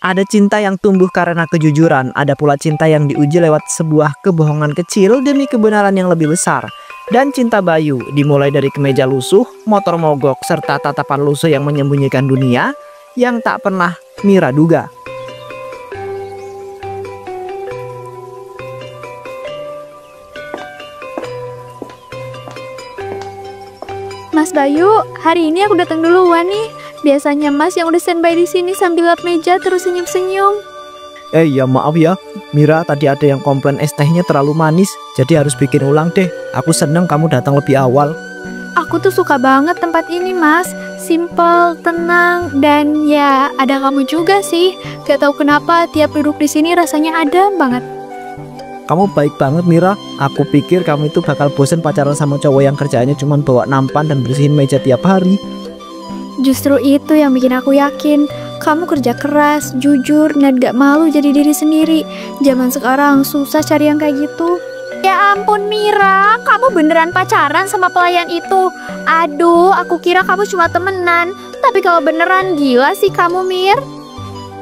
Ada cinta yang tumbuh karena kejujuran, ada pula cinta yang diuji lewat sebuah kebohongan kecil demi kebenaran yang lebih besar. Dan cinta Bayu dimulai dari kemeja lusuh, motor mogok, serta tatapan lusuh yang menyembunyikan dunia yang tak pernah Mira duga. Mas Bayu, hari ini aku datang duluan nih. Biasanya Mas yang udah standby di sini sambil lap meja terus senyum-senyum. Ya maaf ya, Mira tadi ada yang komplain es tehnya terlalu manis, jadi harus bikin ulang deh. Aku seneng kamu datang lebih awal. Aku tuh suka banget tempat ini, Mas. Simple, tenang, dan ya ada kamu juga sih. Gak tahu kenapa tiap duduk di sini rasanya adem banget. Kamu baik banget Mira. Aku pikir kamu itu bakal bosen pacaran sama cowok yang kerjaannya cuma bawa nampan dan bersihin meja tiap hari. Justru itu yang bikin aku yakin. Kamu kerja keras, jujur, dan gak malu jadi diri sendiri. Zaman sekarang susah cari yang kayak gitu. Ya ampun Mira, kamu beneran pacaran sama pelayan itu? Aduh, aku kira kamu cuma temenan. Tapi kalau beneran gila sih kamu, Mir.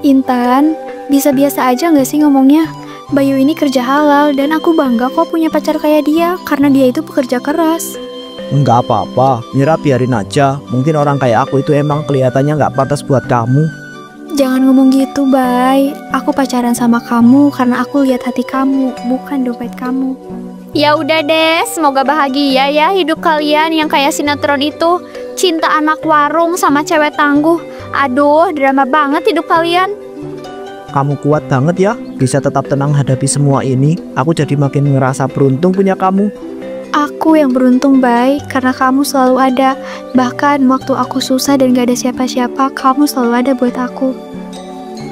Intan, bisa biasa aja gak sih ngomongnya? Bayu ini kerja halal dan aku bangga kok punya pacar kayak dia karena dia itu pekerja keras. Enggak apa-apa, Mira biarin aja. Mungkin orang kayak aku itu emang kelihatannya nggak pantas buat kamu. Jangan ngomong gitu, Bay. Aku pacaran sama kamu karena aku lihat hati kamu, bukan dompet kamu. Ya udah deh, semoga bahagia ya hidup kalian yang kayak sinetron itu. Cinta anak warung sama cewek tangguh. Aduh, drama banget hidup kalian. Kamu kuat banget ya, bisa tetap tenang hadapi semua ini. Aku jadi makin ngerasa beruntung punya kamu. Aku yang beruntung, Bay, karena kamu selalu ada. Bahkan waktu aku susah dan gak ada siapa-siapa, kamu selalu ada buat aku.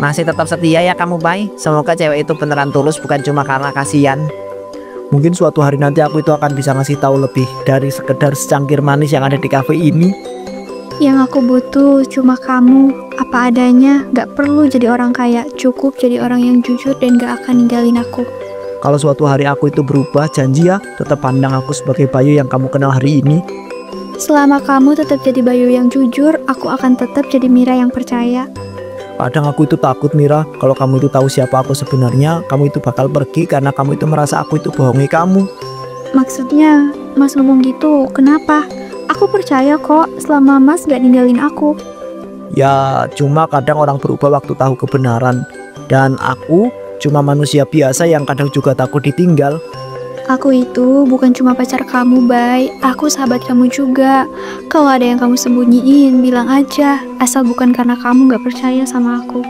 Masih tetap setia ya kamu, Bay. Semoga cewek itu beneran tulus, bukan cuma karena kasihan. Mungkin suatu hari nanti aku itu akan bisa ngasih tahu lebih dari sekedar secangkir manis yang ada di kafe ini. Yang aku butuh cuma kamu, apa adanya. Gak perlu jadi orang kaya, cukup jadi orang yang jujur dan gak akan ninggalin aku. Kalau suatu hari aku itu berubah, janji ya, tetap pandang aku sebagai Bayu yang kamu kenal hari ini. Selama kamu tetap jadi Bayu yang jujur, aku akan tetap jadi Mira yang percaya. Kadang aku itu takut Mira, kalau kamu itu tahu siapa aku sebenarnya, kamu itu bakal pergi karena kamu itu merasa aku itu bohongi kamu. Maksudnya, Mas ngomong gitu, kenapa? Aku percaya kok, selama Mas gak ninggalin aku. Ya, cuma kadang orang berubah waktu tahu kebenaran. Dan aku cuma manusia biasa yang kadang juga takut ditinggal. Aku itu bukan cuma pacar kamu, Bay. Aku sahabat kamu juga. Kalau ada yang kamu sembunyiin, bilang aja. Asal bukan karena kamu gak percaya sama aku.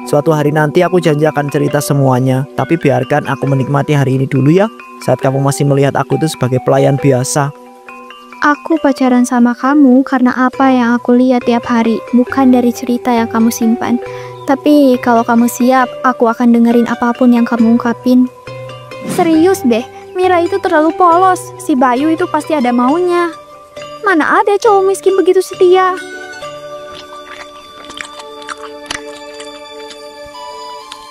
Suatu hari nanti aku janji akan cerita semuanya. Tapi biarkan aku menikmati hari ini dulu ya. Saat kamu masih melihat aku itu sebagai pelayan biasa. Aku pacaran sama kamu karena apa yang aku lihat tiap hari, bukan dari cerita yang kamu simpan. Tapi kalau kamu siap, aku akan dengerin apapun yang kamu ungkapin. Serius deh, Mira itu terlalu polos. Si Bayu itu pasti ada maunya. Mana ada cowok miskin begitu setia?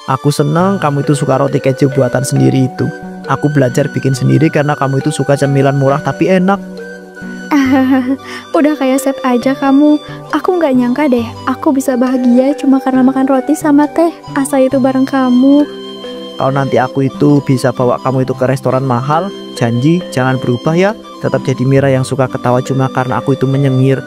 Aku senang kamu itu suka roti keju buatan sendiri itu. Aku belajar bikin sendiri karena kamu itu suka cemilan murah tapi enak. Udah kayak set aja kamu. Aku nggak nyangka deh, aku bisa bahagia cuma karena makan roti sama teh. Asal itu bareng kamu. Kalau nanti aku itu bisa bawa kamu itu ke restoran mahal, janji jangan berubah ya. Tetap jadi Mira yang suka ketawa cuma karena aku itu menyengir.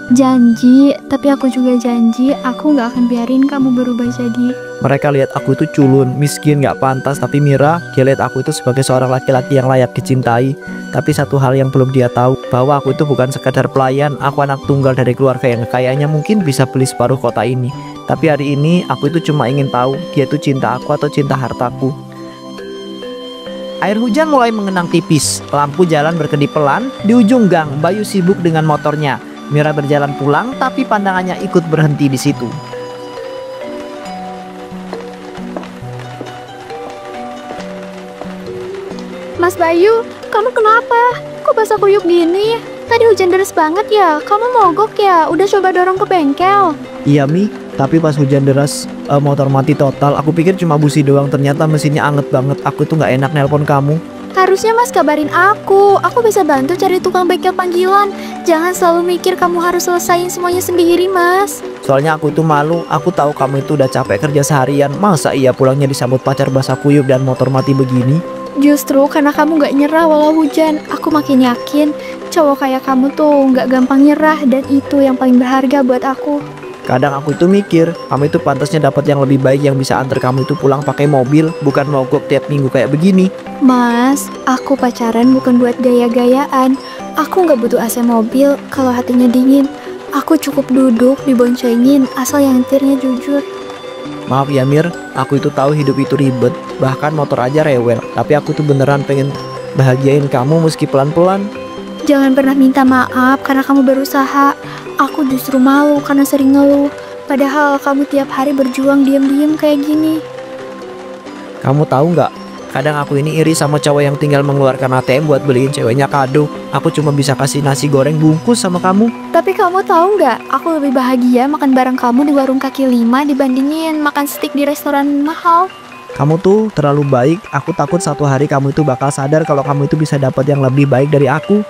Janji, tapi aku juga janji aku nggak akan biarin kamu berubah jadi. Mereka lihat aku itu culun, miskin, gak pantas. Tapi Mira, dia lihat aku itu sebagai seorang laki-laki yang layak dicintai. Tapi satu hal yang belum dia tahu, bahwa aku itu bukan sekadar pelayan. Aku anak tunggal dari keluarga yang kayaknya mungkin bisa beli separuh kota ini. Tapi hari ini aku itu cuma ingin tahu, dia itu cinta aku atau cinta hartaku. Air hujan mulai mengenang tipis. Lampu jalan berkedip pelan. Di ujung gang, Bayu sibuk dengan motornya. Mira berjalan pulang, tapi pandangannya ikut berhenti di situ. Mas Bayu, kamu kenapa? Kok basah kuyup gini? Tadi hujan deras banget ya? Kamu mogok ya? Udah coba dorong ke bengkel? Iya Mi, tapi pas hujan deras motor mati total. Aku pikir cuma busi doang, ternyata mesinnya anget banget. Aku tuh gak enak nelpon kamu. Harusnya Mas kabarin aku bisa bantu cari tukang bengkel panggilan. Jangan selalu mikir kamu harus selesain semuanya sendiri, Mas. Soalnya aku itu malu, aku tahu kamu itu udah capek kerja seharian. Masa iya pulangnya disambut pacar basah kuyup dan motor mati begini? Justru karena kamu gak nyerah walau hujan, aku makin yakin cowok kayak kamu tuh gak gampang nyerah, dan itu yang paling berharga buat aku. Kadang aku itu mikir, kamu itu pantasnya dapat yang lebih baik yang bisa antar kamu itu pulang pakai mobil, bukan mogok tiap minggu kayak begini. Mas, aku pacaran bukan buat gaya-gayaan. Aku gak butuh AC mobil kalau hatinya dingin. Aku cukup duduk diboncengin asal yang nyetirnya jujur. Maaf ya Mir, aku itu tahu hidup itu ribet, bahkan motor aja rewel. Tapi aku tuh beneran pengen bahagiain kamu meski pelan-pelan. Jangan pernah minta maaf karena kamu berusaha. Aku justru malu karena sering ngeluh. Padahal kamu tiap hari berjuang diam-diam kayak gini. Kamu tahu nggak? Kadang aku ini iri sama cowok yang tinggal mengeluarkan ATM buat beliin ceweknya kado. Aku cuma bisa kasih nasi goreng bungkus sama kamu. Tapi kamu tahu nggak? Aku lebih bahagia makan bareng kamu di warung kaki lima dibandingin makan steak di restoran mahal. Kamu tuh terlalu baik. Aku takut satu hari kamu itu bakal sadar kalau kamu itu bisa dapat yang lebih baik dari aku.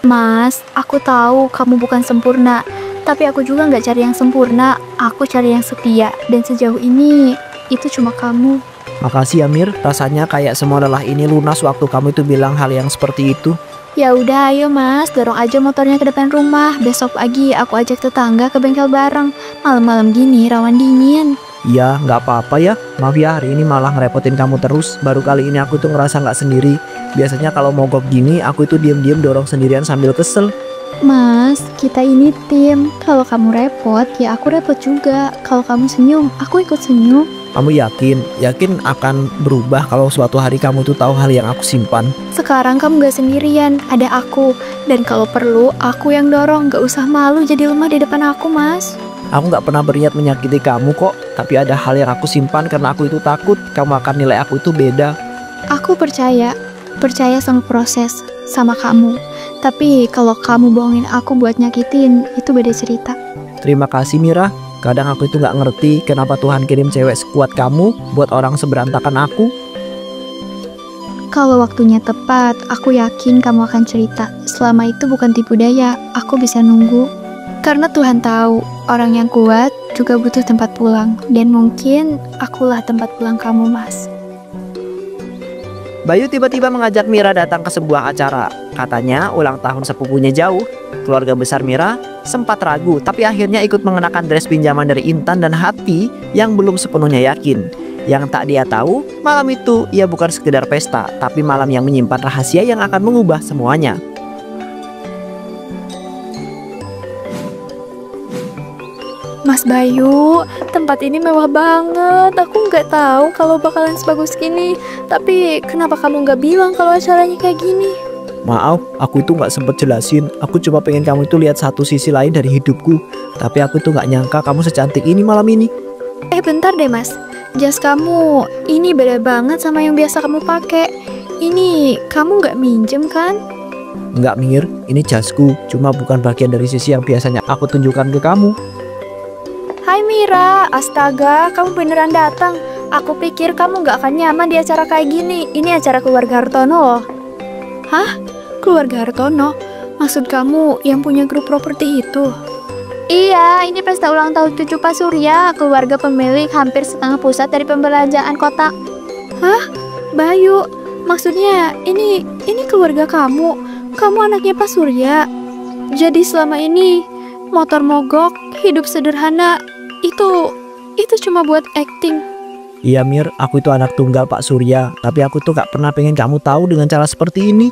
Mas, aku tahu kamu bukan sempurna, tapi aku juga nggak cari yang sempurna. Aku cari yang setia, dan sejauh ini itu cuma kamu. Makasih ya Mir, rasanya kayak semua lelah ini lunas waktu kamu itu bilang hal yang seperti itu. Ya udah, ayo Mas, dorong aja motornya ke depan rumah. Besok pagi aku ajak tetangga ke bengkel bareng. Malam-malam gini rawan dingin. Iya, nggak apa-apa ya. Maaf ya hari ini malah ngerepotin kamu terus. Baru kali ini aku tuh ngerasa nggak sendiri. Biasanya kalau mogok gini, aku itu diam-diam dorong sendirian sambil kesel. Mas, kita ini tim. Kalau kamu repot, ya aku repot juga. Kalau kamu senyum, aku ikut senyum. Kamu yakin akan berubah kalau suatu hari kamu tuh tahu hal yang aku simpan? Sekarang kamu gak sendirian, ada aku. Dan kalau perlu, aku yang dorong. Gak usah malu jadi lemah di depan aku, Mas. Aku gak pernah berniat menyakiti kamu kok. Tapi ada hal yang aku simpan karena aku itu takut kamu akan nilai aku itu beda. Aku percaya sama proses, sama kamu. Tapi kalau kamu bohongin aku buat nyakitin, itu beda cerita. Terima kasih Mira. Kadang aku itu gak ngerti kenapa Tuhan kirim cewek sekuat kamu buat orang seberantakan aku. Kalau waktunya tepat, aku yakin kamu akan cerita. Selama itu bukan tipu daya, aku bisa nunggu. Karena Tuhan tahu, orang yang kuat juga butuh tempat pulang. Dan mungkin akulah tempat pulang kamu, Mas. Bayu tiba-tiba mengajak Mira datang ke sebuah acara. Katanya ulang tahun sepupunya jauh. Keluarga besar Mira sempat ragu, tapi akhirnya ikut mengenakan dress pinjaman dari Intan dan Hati yang belum sepenuhnya yakin. Yang tak dia tahu, malam itu ia bukan sekedar pesta, tapi malam yang menyimpan rahasia yang akan mengubah semuanya. Mas Bayu, tempat ini mewah banget. Aku nggak tahu kalau bakalan sebagus gini. Tapi kenapa kamu nggak bilang kalau acaranya kayak gini? Maaf, aku itu nggak sempet jelasin. Aku cuma pengen kamu itu lihat satu sisi lain dari hidupku. Tapi aku itu nggak nyangka kamu secantik ini malam ini. Bentar deh Mas. Jas kamu ini beda banget sama yang biasa kamu pakai. Ini kamu nggak minjem kan? Nggak Mir, ini jasku. Cuma bukan bagian dari sisi yang biasanya aku tunjukkan ke kamu. Hai Mira, astaga, kamu beneran datang. Aku pikir kamu nggak akan nyaman di acara kayak gini. Ini acara keluarga Hartono loh. Hah? Keluarga Hartono? Maksud kamu yang punya grup properti itu? Iya, ini pesta ulang tahun cucu Pak Surya, keluarga pemilik hampir setengah pusat dari pembelanjaan kota. Hah? Bayu, maksudnya ini keluarga kamu? Kamu anaknya Pak Surya? Jadi selama ini motor mogok, hidup sederhana, itu cuma buat acting. Iya Mir, aku itu anak tunggal Pak Surya. Tapi aku tuh gak pernah pengen kamu tahu dengan cara seperti ini.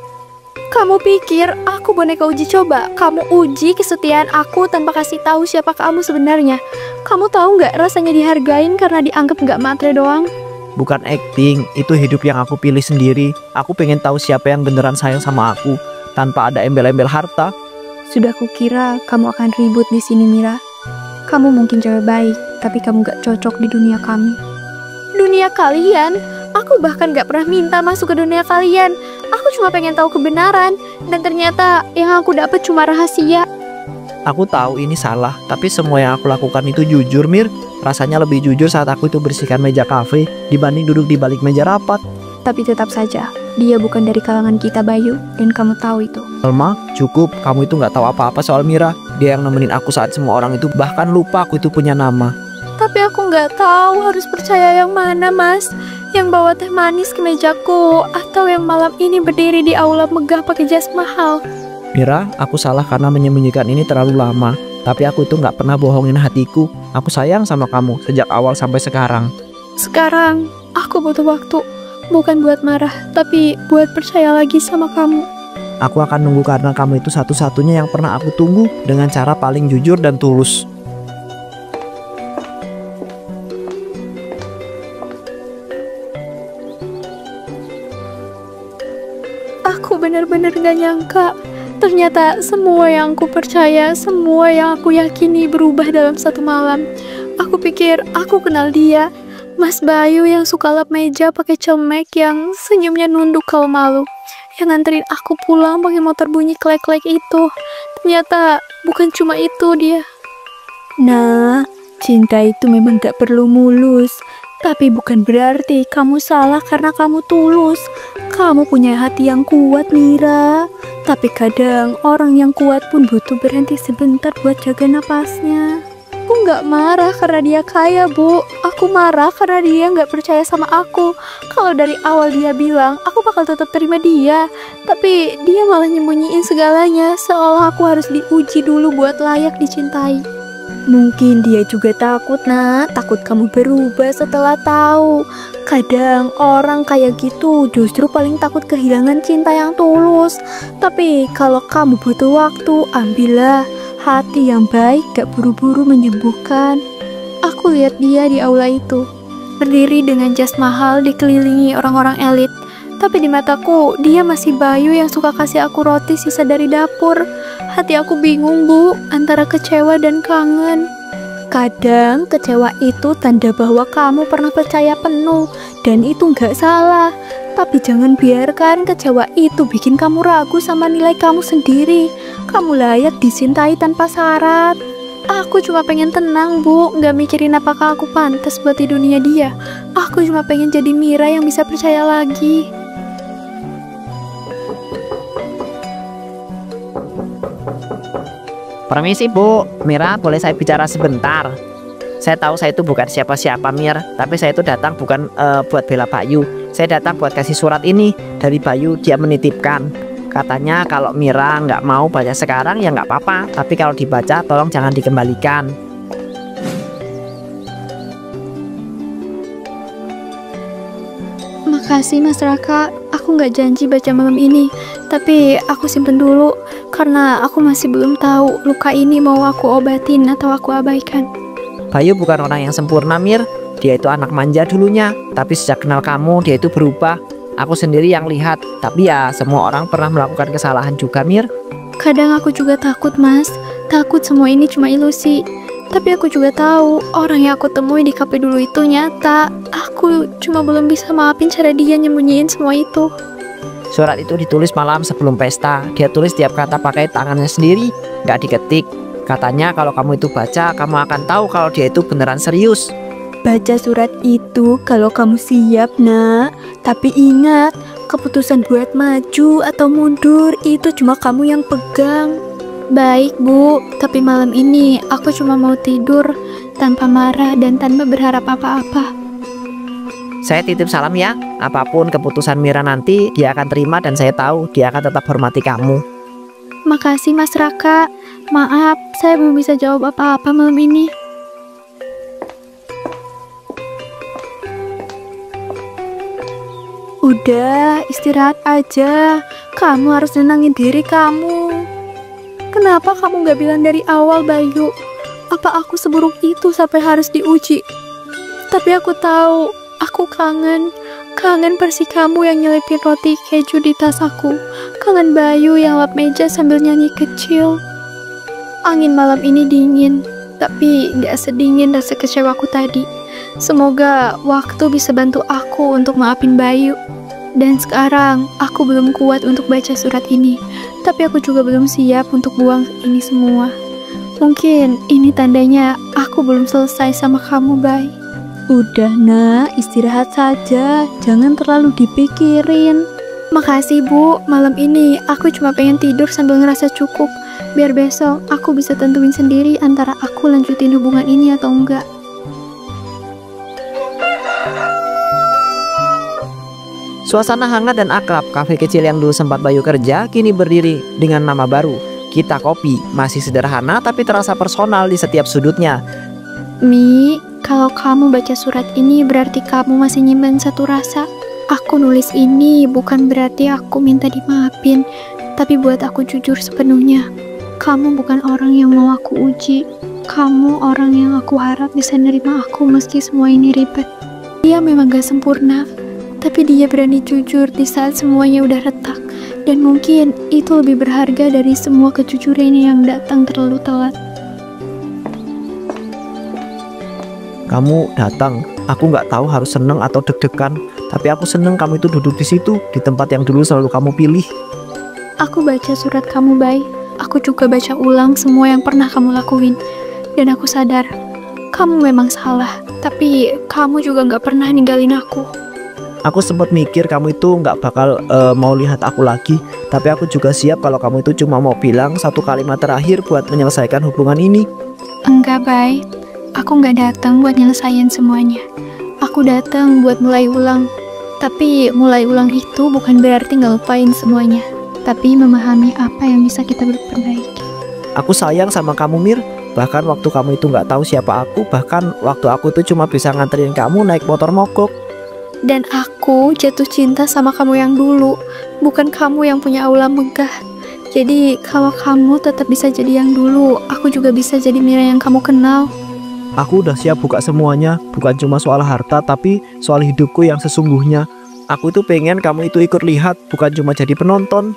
Kamu pikir aku boneka uji coba? Kamu uji kesetiaan aku tanpa kasih tahu siapa kamu sebenarnya. Kamu tahu nggak rasanya dihargain karena dianggap nggak matre doang? Bukan acting, itu hidup yang aku pilih sendiri. Aku pengen tahu siapa yang beneran sayang sama aku tanpa ada embel-embel harta. Sudah kukira kamu akan ribut di sini, Mira. Kamu mungkin cewek baik, tapi kamu gak cocok di dunia kami. Dunia kalian? Aku bahkan gak pernah minta masuk ke dunia kalian. Aku cuma pengen tahu kebenaran, dan ternyata yang aku dapat cuma rahasia. Aku tahu ini salah, tapi semua yang aku lakukan itu jujur, Mir. Rasanya lebih jujur saat aku itu bersihkan meja kafe dibanding duduk di balik meja rapat. Tapi tetap saja, dia bukan dari kalangan kita Bayu, dan kamu tahu itu. Salma, cukup, kamu itu nggak tahu apa-apa soal Mira. Dia yang nemenin aku saat semua orang itu bahkan lupa aku itu punya nama. Tapi aku nggak tahu harus percaya yang mana, Mas. Yang bawa teh manis ke mejaku, atau yang malam ini berdiri di aula megah pakai jas mahal. Mira, aku salah karena menyembunyikan ini terlalu lama. Tapi aku itu nggak pernah bohongin hatiku. Aku sayang sama kamu sejak awal sampai sekarang. Sekarang, aku butuh waktu. Bukan buat marah, tapi buat percaya lagi sama kamu. Aku akan nunggu karena kamu itu satu-satunya yang pernah aku tunggu dengan cara paling jujur dan tulus. Aku benar-benar gak nyangka. Ternyata semua yang aku percaya, semua yang aku yakini berubah dalam satu malam. Aku pikir aku kenal dia, Mas Bayu yang suka lap meja pakai celemek, yang senyumnya nunduk kalau malu, yang nganterin aku pulang pakai motor bunyi klek-klek itu. Ternyata bukan cuma itu dia. Nah, cinta itu memang gak perlu mulus. Tapi bukan berarti kamu salah karena kamu tulus. Kamu punya hati yang kuat, Mira. Tapi kadang orang yang kuat pun butuh berhenti sebentar buat jaga napasnya. Aku nggak marah karena dia kaya, Bu. Aku marah karena dia nggak percaya sama aku. Kalau dari awal dia bilang, aku bakal tetap terima dia. Tapi dia malah nyembunyiin segalanya, seolah aku harus diuji dulu buat layak dicintai. Mungkin dia juga takut, Nak. Takut kamu berubah setelah tahu. Kadang orang kayak gitu justru paling takut kehilangan cinta yang tulus. Tapi kalau kamu butuh waktu, ambillah. Hati yang baik gak buru-buru menyembuhkan. Aku lihat dia di aula itu, berdiri dengan jas mahal dikelilingi orang-orang elit. Tapi di mataku, dia masih Bayu yang suka kasih aku roti sisa dari dapur. Hati aku bingung, Bu, antara kecewa dan kangen. Kadang kecewa itu tanda bahwa kamu pernah percaya penuh, dan itu gak salah. Tapi jangan biarkan kecewa itu bikin kamu ragu sama nilai kamu sendiri. Kamu layak dicintai tanpa syarat. Aku cuma pengen tenang, Bu. Gak mikirin apakah aku pantas buat di dunia dia. Aku cuma pengen jadi Mira yang bisa percaya lagi. Permisi, Bu. Mira, boleh saya bicara sebentar? Saya tahu saya itu bukan siapa-siapa, Mir. Tapi saya itu datang bukan buat bela Bayu. Saya datang buat kasih surat ini dari Bayu. Dia menitipkan. Katanya kalau Mira nggak mau baca sekarang ya nggak apa-apa. Tapi kalau dibaca tolong jangan dikembalikan. Makasih, Mas Raka. Aku nggak janji baca malam ini. Tapi aku simpen dulu. Karena aku masih belum tahu luka ini mau aku obatin atau aku abaikan. Bayu bukan orang yang sempurna, Mir. Dia itu anak manja dulunya. Tapi sejak kenal kamu dia itu berubah. Aku sendiri yang lihat. Tapi ya semua orang pernah melakukan kesalahan juga, Mir. Kadang aku juga takut, Mas. Takut semua ini cuma ilusi. Tapi aku juga tahu orang yang aku temui di kafe dulu itu nyata. Aku cuma belum bisa maafin cara dia nyembunyiin semua itu. Surat itu ditulis malam sebelum pesta. Dia tulis tiap kata pakai tangannya sendiri, nggak diketik. Katanya kalau kamu itu baca, kamu akan tahu kalau dia itu beneran serius. Baca surat itu kalau kamu siap, Nak. Tapi ingat, keputusan buat maju atau mundur itu cuma kamu yang pegang. Baik, Bu. Tapi malam ini aku cuma mau tidur tanpa marah dan tanpa berharap apa-apa. Saya titip salam ya. Apapun keputusan Mira nanti, dia akan terima dan saya tahu dia akan tetap hormati kamu. Makasih, Mas Raka. Maaf, saya belum bisa jawab apa-apa malam ini. Udah, istirahat aja. Kamu harus nenangin diri kamu. Kenapa kamu gak bilang dari awal, Bayu? Apa aku seburuk itu sampai harus diuji? Tapi aku tahu, aku kangen. Kangen versi kamu yang nyelipin roti keju di tas aku. Kangen Bayu yang lap meja sambil nyanyi kecil. Angin malam ini dingin, tapi gak sedingin rasa kecewaku tadi. Semoga waktu bisa bantu aku untuk maafin Bayu. Dan sekarang aku belum kuat untuk baca surat ini. Tapi aku juga belum siap untuk buang ini semua. Mungkin ini tandanya aku belum selesai sama kamu, Bay. Udah, Nak, istirahat saja. Jangan terlalu dipikirin. Makasih Bu, malam ini aku cuma pengen tidur sambil ngerasa cukup. Biar besok aku bisa tentuin sendiri antara aku lanjutin hubungan ini atau enggak. Suasana hangat dan akrab kafe kecil yang dulu sempat Bayu kerja kini berdiri dengan nama baru, Kita Kopi. Masih sederhana tapi terasa personal di setiap sudutnya. Mi, kalau kamu baca surat ini berarti kamu masih nyimpen satu rasa. Aku nulis ini bukan berarti aku minta dimaafin, tapi buat aku jujur sepenuhnya. Kamu bukan orang yang mau aku uji. Kamu orang yang aku harap bisa nerima aku meski semua ini ribet. Dia memang gak sempurna, tapi dia berani jujur di saat semuanya udah retak. Dan mungkin itu lebih berharga dari semua kejujuran yang datang terlalu telat. Kamu datang, aku nggak tahu harus seneng atau deg-degan. Tapi aku seneng kamu itu duduk di situ, di tempat yang dulu selalu kamu pilih. Aku baca surat kamu, Bay. Aku juga baca ulang semua yang pernah kamu lakuin. Dan aku sadar, kamu memang salah. Tapi kamu juga nggak pernah ninggalin aku. Aku sempat mikir kamu itu nggak bakal mau lihat aku lagi. Tapi aku juga siap kalau kamu itu cuma mau bilang satu kalimat terakhir buat menyelesaikan hubungan ini. Enggak, Bay. Aku nggak datang buat nyelesain semuanya. Aku datang buat mulai ulang. Tapi mulai ulang itu bukan berarti nggak lupain semuanya, tapi memahami apa yang bisa kita perbaiki. Aku sayang sama kamu, Mir. Bahkan waktu kamu itu nggak tahu siapa aku, bahkan waktu aku itu cuma bisa nganterin kamu naik motor mogok. Dan aku jatuh cinta sama kamu yang dulu, bukan kamu yang punya aula megah. Jadi kalau kamu tetap bisa jadi yang dulu, aku juga bisa jadi Mira yang kamu kenal. Aku udah siap buka semuanya, bukan cuma soal harta, tapi soal hidupku yang sesungguhnya. Aku itu pengen kamu itu ikut lihat, bukan cuma jadi penonton.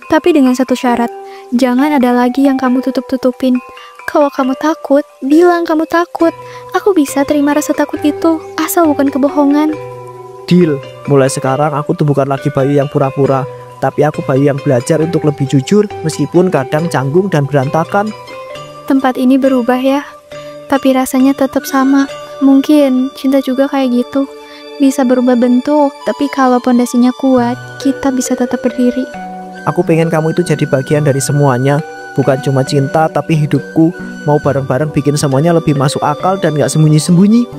Tapi dengan satu syarat, jangan ada lagi yang kamu tutup-tutupin. Kalau kamu takut, bilang kamu takut. Aku bisa terima rasa takut itu, asal bukan kebohongan. Deal, mulai sekarang aku tuh bukan lagi Bayu yang pura-pura, tapi aku Bayu yang belajar untuk lebih jujur, meskipun kadang canggung dan berantakan. Tempat ini berubah ya, tapi rasanya tetap sama. Mungkin cinta juga kayak gitu, bisa berubah bentuk, tapi kalau pondasinya kuat, kita bisa tetap berdiri. Aku pengen kamu itu jadi bagian dari semuanya, bukan cuma cinta, tapi hidupku. Mau bareng-bareng bikin semuanya lebih masuk akal dan gak sembunyi-sembunyi.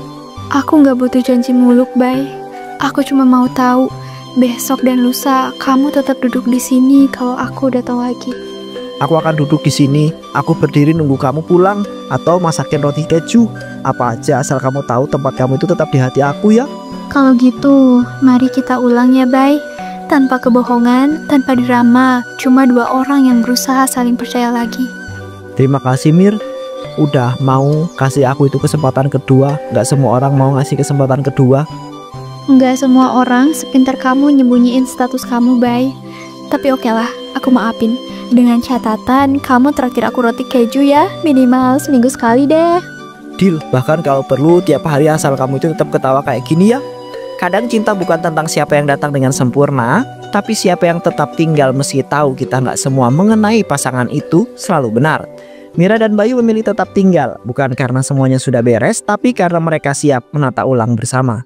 Aku gak butuh janji muluk, Bay. Aku cuma mau tahu, besok dan lusa kamu tetap duduk di sini kalau aku datang lagi. Aku akan duduk di sini, aku berdiri nunggu kamu pulang, atau masakin roti keju. Apa aja asal kamu tahu tempat kamu itu tetap di hati aku ya. Kalau gitu, mari kita ulang ya, Bay. Tanpa kebohongan, tanpa drama, cuma dua orang yang berusaha saling percaya lagi. Terima kasih, Mir. Udah mau kasih aku itu kesempatan kedua. Gak semua orang mau ngasih kesempatan kedua. Nggak semua orang sepintar kamu nyembunyiin status kamu, Bay. Tapi oke lah, aku maafin. Dengan catatan, kamu traktir aku roti keju ya. Minimal seminggu sekali deh. Deal, bahkan kalau perlu tiap hari asal kamu itu tetap ketawa kayak gini ya. Kadang cinta bukan tentang siapa yang datang dengan sempurna, tapi siapa yang tetap tinggal meski tahu kita nggak semua mengenai pasangan itu selalu benar. Mira dan Bayu memilih tetap tinggal, bukan karena semuanya sudah beres, tapi karena mereka siap menata ulang bersama.